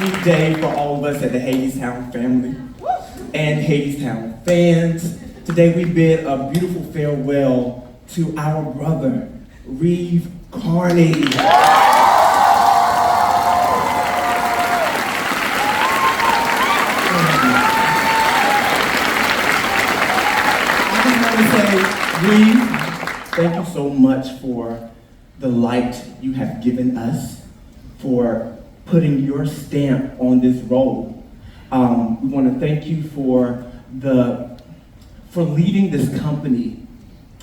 sweet day for all of us at the Hadestown family and Hadestown fans. Today we bid a beautiful farewell to our brother, Reeve Carney. Reeve, thank you so much for the light you have given us, for putting your stamp on this role. We want to thank you for leading this company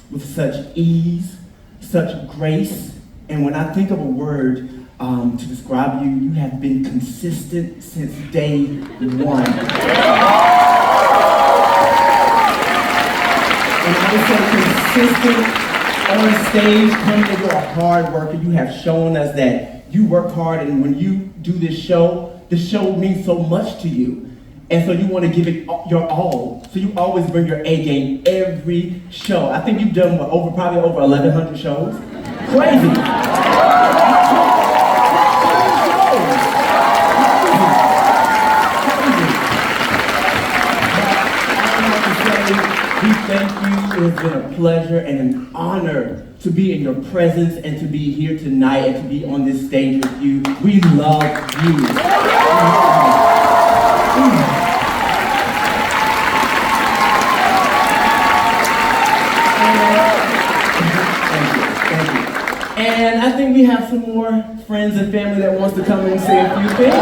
with such ease, such grace, and when I think of a word to describe you, you have been consistent since day one. And I would say consistent on stage, coming that you're a hard worker. You have shown us that you work hard, and when you do this show means so much to you. And so you want to give it your all. So you always bring your A game every show. I think you've done probably over 1,100 shows. Crazy. We thank you. It has been a pleasure and an honor to be in your presence and to be here tonight and to be on this stage with you. We love you. Thank you. And I think we have some more friends and family that wants to come and say a few things.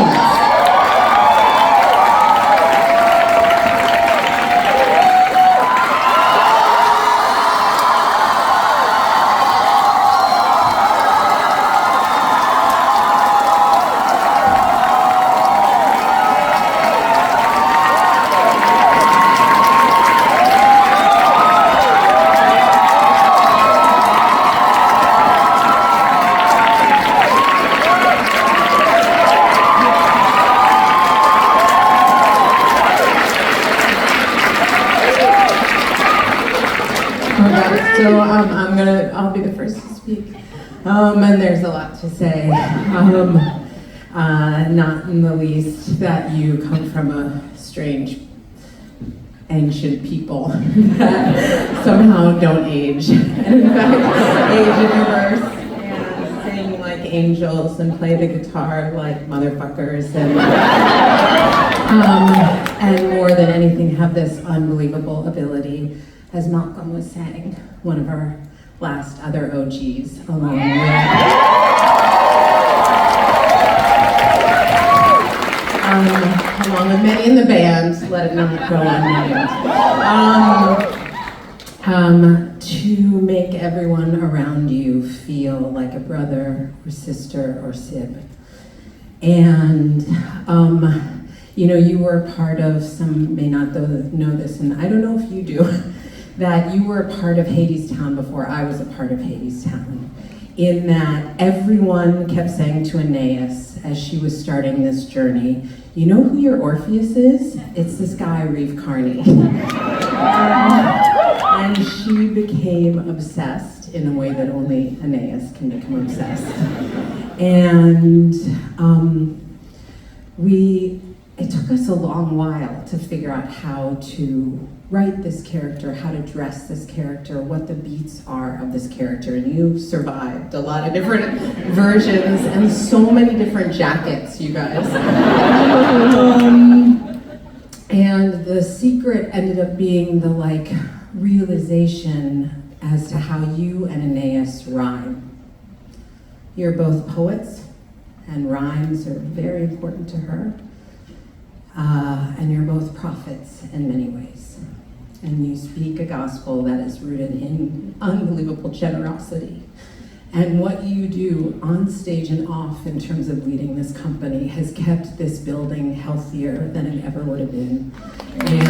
So I'll be the first to speak. And there's a lot to say. Not in the least that you come from a strange, ancient people that somehow don't age. And in fact, age in reverse and sing like angels and play the guitar like motherfuckers and more than anything have this unbelievable ability, as Malcolm was saying, one of our last other OGs, along with many in the band, let it not go unnamed, to make everyone around you feel like a brother or sister or sib. And you know, you were part of, some may not know this, and I don't know if you do, that you were a part of Hadestown before I was a part of Hadestown, in that everyone kept saying to Aeneas as she was starting this journey, you know who your Orpheus is? It's this guy, Reeve Carney. And she became obsessed in a way that only Aeneas can become obsessed. And it took us a long while to figure out how to write this character, how to dress this character, what the beats are of this character. And you survived a lot of different versions and so many different jackets, you guys. And the secret ended up being the realization as to how you and Aeneas rhyme. You're both poets, and rhymes are very important to her. And you're both prophets in many ways. And you speak a gospel that is rooted in unbelievable generosity. And what you do on stage and off in terms of leading this company has kept this building healthier than it ever would have been. And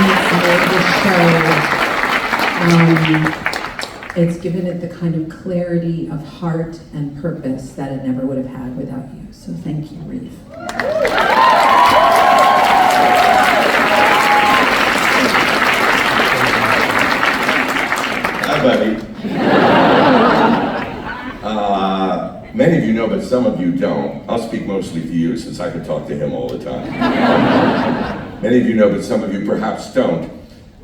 it's made the show, it's given it the kind of clarity of heart and purpose that it never would have had without you. So thank you, Reeve. Hi, buddy. Many of you know, but some some of you don't. I'll speak mostly for you since I could talk to him all the time. Many of you know, but some of you perhaps don't,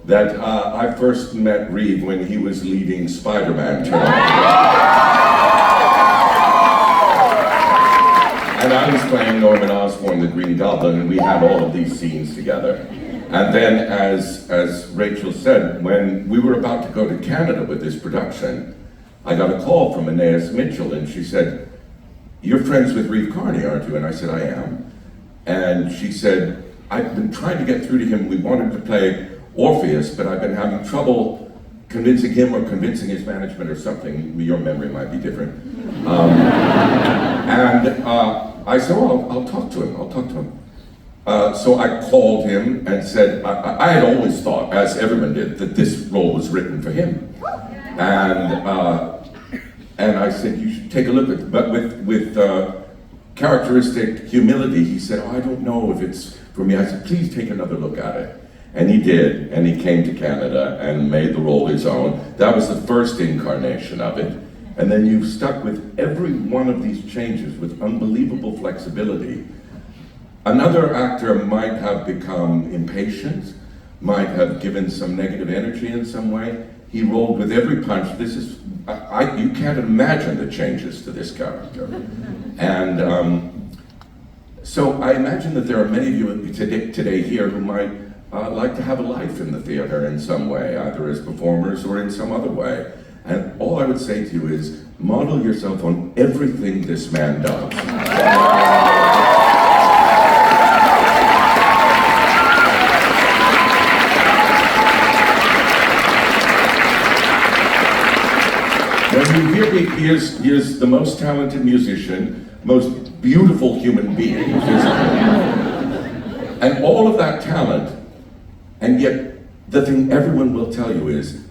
that I first met Reeve when he was leading Spider-Man Turn. And I was playing Norman Osborn, the Green Goblin, and we had all of these scenes together. And then, as Rachel said, when we were about to go to Canada with this production, I got a call from Anais Mitchell, and she said, "You're friends with Reeve Carney, aren't you?" And I said, "I am." And she said, "I've been trying to get through to him. We wanted to play Orpheus, but I've been having trouble convincing him or convincing his management or something." Your memory might be different. I said, "Oh, I'll talk to him. So I called him and said, I had always thought, as everyone did, that this role was written for him. And I said, "You should take a look at it." But with characteristic humility, he said, "Oh, I don't know if it's for me." I said, "Please take another look at it." And he did, and he came to Canada and made the role his own. That was the first incarnation of it. And then you've stuck with every one of these changes with unbelievable flexibility. Another actor might have become impatient, might have given some negative energy in some way. He rolled with every punch. This is, you can't imagine the changes to this character. And so I imagine that there are many of you today here who might like to have a life in the theater in some way, either as performers or in some other way. And all I would say to you is, model yourself on everything this man does. When you hear me, he is the most talented musician, most beautiful human being, and all of that talent, and yet the thing everyone will tell you is,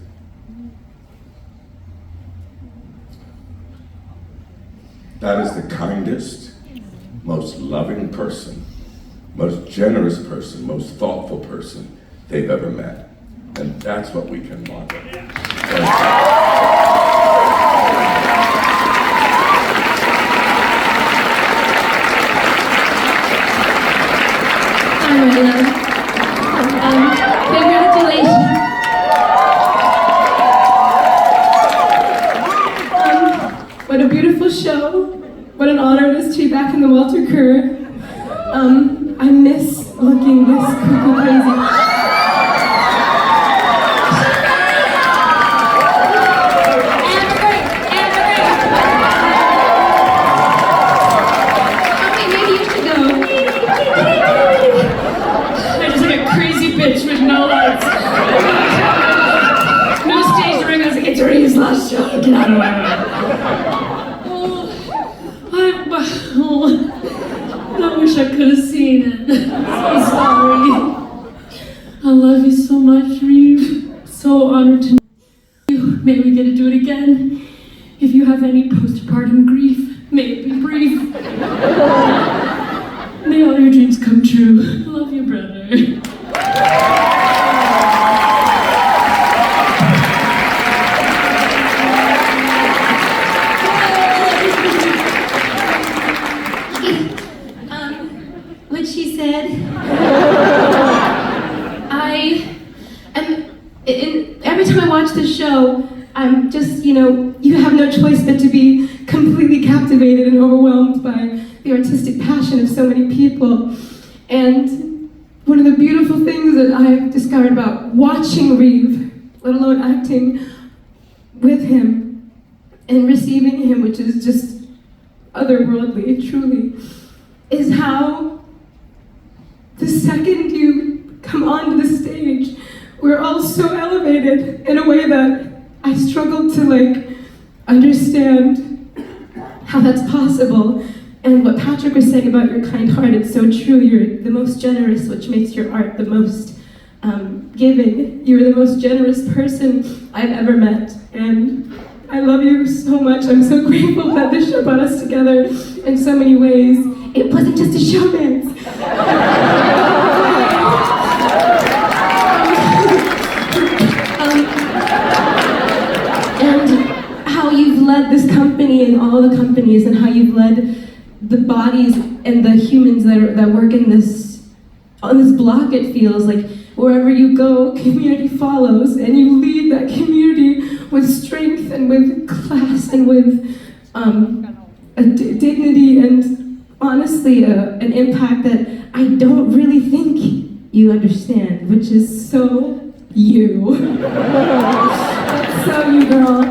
that is the kindest, most loving person, most generous person, most thoughtful person they've ever met. And that's what we can model. Congratulations. What a beautiful show. What an honor it is to be back in the Walter Kerr. I miss looking this cuckoo crazy. Okay, maybe you should go. I'm just like a crazy bitch with no lights. No stage ring. I was like, "It's Reeve's last show. Get out of my way." I wish I could have seen it. I'm so sorry. I love you so much, Reeve. So honored to know you. May we get to do it again. If you have any postpartum grief, may it be brief. May all your dreams come true. I love you, brother. What she said. Every time I watch this show, I'm just, you have no choice but to be completely captivated and overwhelmed by the artistic passion of so many people. And one of the beautiful things that I've discovered about watching Reeve, let alone acting with him and receiving him, which is just otherworldly, truly, is how the second you come onto the stage, we're all so elevated in a way that I struggle to understand how that's possible. And what Patrick was saying about your kind heart, it's so true. You're the most generous, which makes your art the most giving. You're the most generous person I've ever met. And I love you so much. I'm so grateful that this show brought us together in so many ways. It wasn't just a showdance. And how you've led this company and all the companies, and how you've led the bodies and the humans that work in this, on this block, it feels like wherever you go, community follows, and you lead that community with strength and with class and with dignity and honestly an impact that I don't really think you understand, which is so you. So you, girl.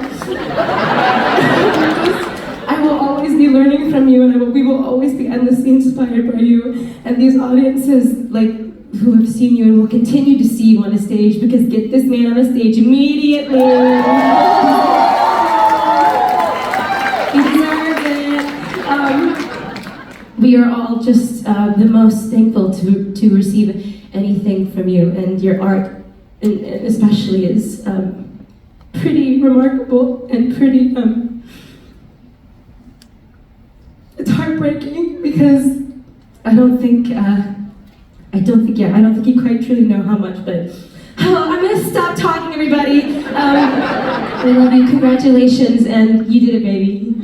I will always be learning from you, and we will always be endlessly inspired by you. And these audiences, like, who have seen you and will continue to see you on a stage, because get this man on a stage immediately. He deserves it. We are all just the most thankful to receive anything from you, and your art, and especially, is pretty remarkable and pretty. It's heartbreaking because I don't think you quite truly know how much. But I'm gonna stop talking, everybody. I love you. Congratulations, and you did it, baby.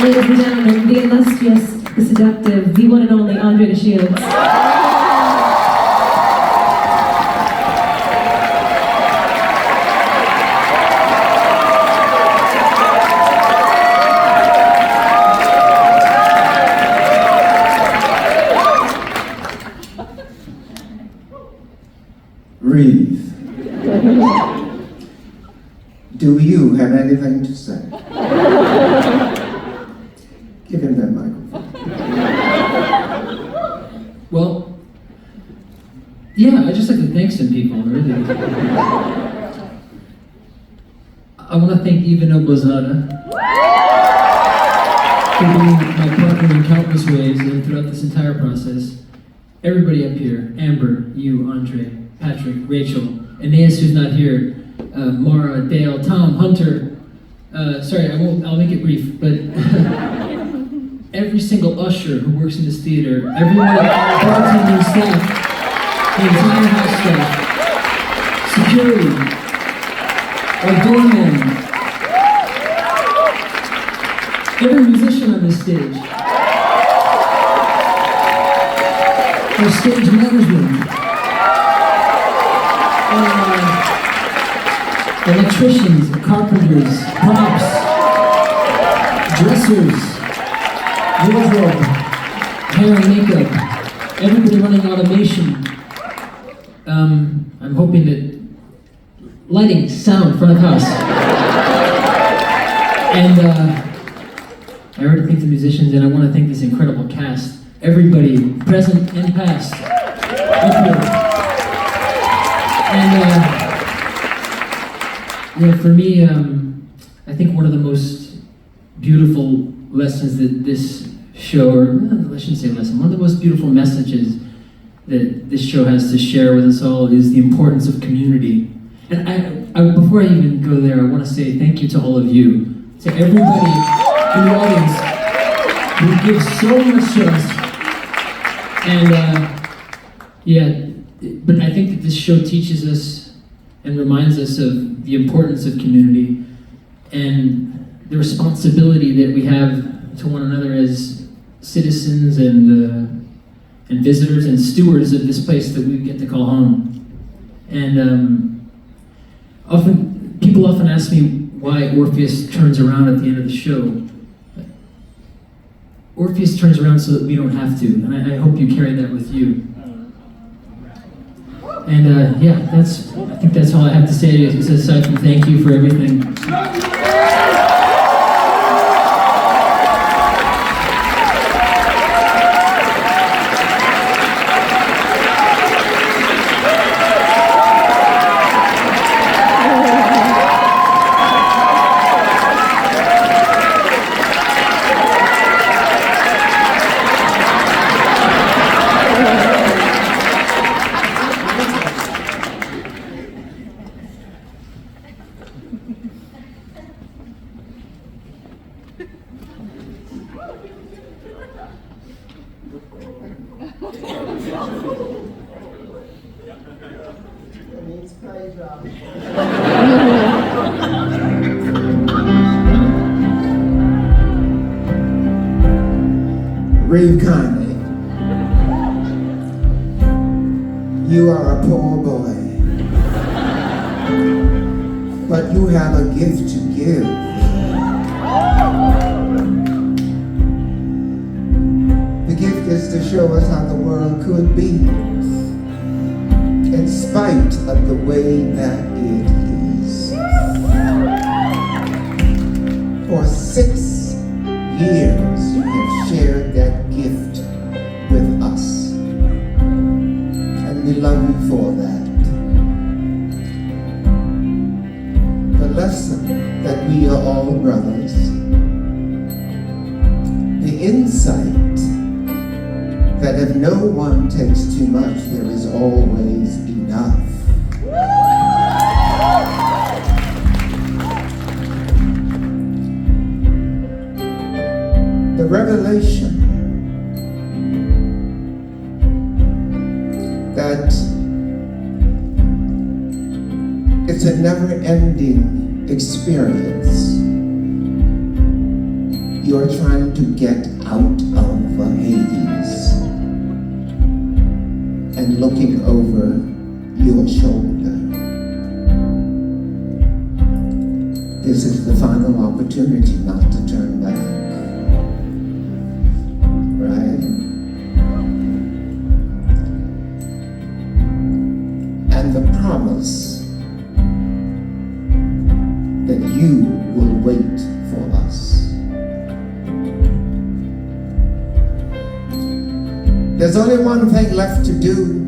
Ladies and gentlemen, the illustrious, the seductive, the one and only Andre de Shields. Reeve, do you have anything to say? Give him that microphone. Well, yeah, I'd just like to thank some people, really. I want to thank Ivano Bozada for being my partner in countless ways and throughout this entire process. Everybody up here, Amber, you, Andre, Patrick, Rachel, Aeneas, who's not here, Mara, Dale, Tom, Hunter. Sorry, I'll make it brief, but every single usher who works in this theater, everyone at our bartending staff, the entire house staff, security, our doorman, every musician on this stage, our stage management, electricians, carpenters, props, dressers, wardrobe, hair and makeup, everybody running automation. I'm hoping that lighting, sound, front of house. And I already thanked the musicians, and I want to thank this incredible cast. Everybody, present and past, up here. And for me, I think one of the most beautiful lessons that this show, or I shouldn't say lesson, one of the most beautiful messages that this show has to share with us all is the importance of community. And I before I even go there, I want to say thank you to all of you, to everybody in the audience who gives so much to us. And but I think that this show teaches us and reminds us of the importance of community and the responsibility that we have to one another as citizens and visitors and stewards of this place that we get to call home. And people often ask me why Orpheus turns around at the end of the show. Orpheus turns around so that we don't have to, and I hope you carry that with you. And I think that's all I have to say, aside from thank you for everything. needs play job. Reeve Carney, you are a poor boy, but you have a gift to give. The gift is to show us how the world could be, in spite of the way that it is. For 6 years, you have shared that gift with us, and we love you for that. The lesson that we are all brothers, the insight that if no one takes too much, there is always enough. The revelation that it's a never-ending experience. You're trying to get out of Hades and looking over your shoulder. This is the final opportunity not to turn back. Right? And the promise that you will wait for us. There's only one thing left to do.